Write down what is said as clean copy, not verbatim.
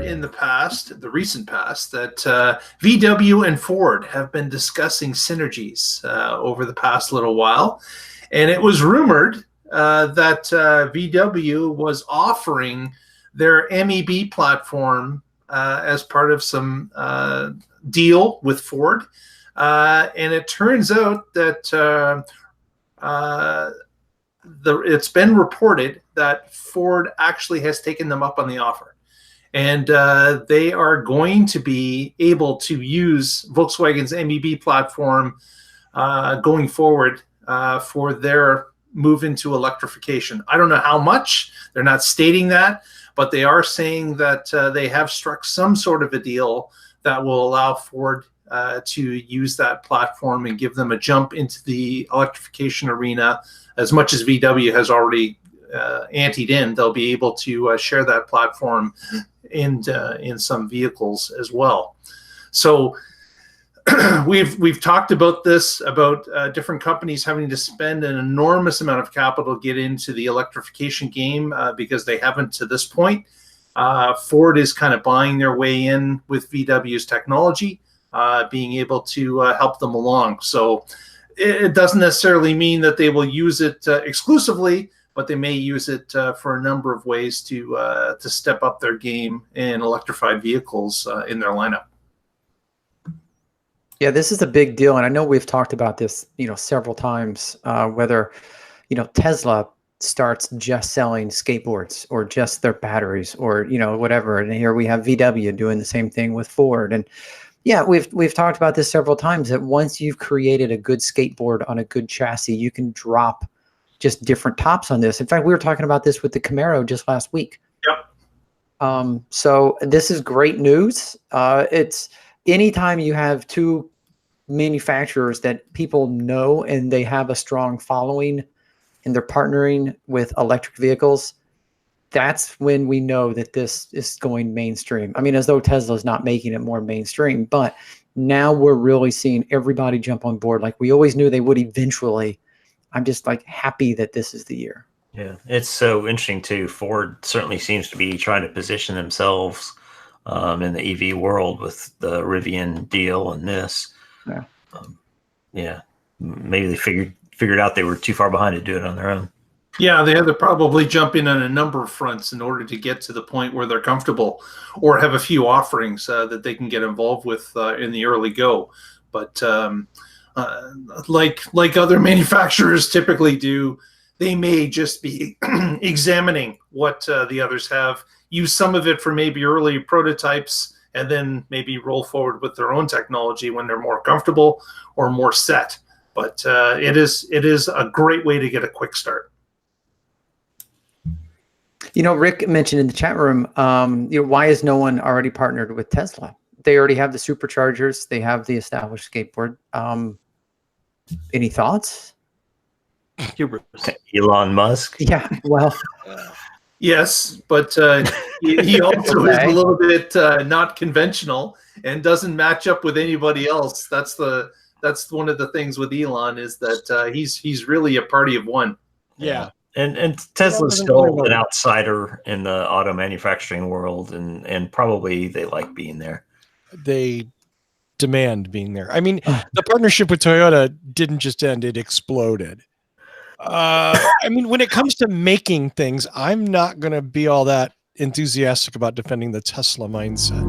In the past, the recent past, that VW and Ford have been discussing synergies over the past little while. And it was rumored that VW was offering their MEB platform as part of some deal with Ford. And it turns out that it's been reported that Ford actually has taken them up on the offer. And they are going to be able to use Volkswagen's MEB platform going forward for their move into electrification. I don't know how much. They're not stating that, but they are saying that they have struck some sort of a deal that will allow Ford to use that platform and give them a jump into the electrification arena. As much as VW has already anteed in, they'll be able to share that platform in some vehicles as well. So we've talked about this, about different companies having to spend an enormous amount of capital to get into the electrification game because they haven't to this point. Ford is kind of buying their way in with VW's technology, being able to help them along. So it doesn't necessarily mean that they will use it exclusively, but they may use it for a number of ways to step up their game in electrified vehicles in their lineup. Yeah, this is a big deal, and I know we've talked about this, several times. Whether, Tesla starts just selling skateboards or just their batteries or whatever, and here we have VW doing the same thing with Ford. And yeah, we've talked about this several times, that once you've created a good skateboard on a good chassis, you can drop just different tops on this. In fact, we were talking about this with the Camaro just last week. Yep. So this is great news. It's anytime you have two manufacturers that people know and they have a strong following and they're partnering with electric vehicles, that's when we know that this is going mainstream. I mean, as though Tesla's not making it more mainstream, but now we're really seeing everybody jump on board like we always knew they would eventually. I'm just happy that this is the year. Yeah, it's so interesting too. Ford certainly seems to be trying to position themselves in the EV world with the Rivian deal and this. Yeah. Maybe they figured out they were too far behind to do it on their own. Yeah, they had to probably jump in on a number of fronts in order to get to the point where they're comfortable or have a few offerings that they can get involved with in the early go. But like other manufacturers typically do, they may just be examining what the others have, use some of it for maybe early prototypes, and then maybe roll forward with their own technology when they're more comfortable or more set. But it is a great way to get a quick start. Rick mentioned in the chat room, why is no one already partnered with Tesla? They already have the superchargers. They have the established skateboard. Any thoughts? Elon Musk. Yeah, well. Yes, but he also is a little bit not conventional and doesn't match up with anybody else. That's one of the things with Elon, is that he's really a party of one. Yeah. And Tesla's still an outsider in the auto manufacturing world, and probably they like being there. They demand being there. I mean, the partnership with Toyota didn't just end, it exploded. I mean, when it comes to making things, I'm not going to be all that enthusiastic about defending the Tesla mindset.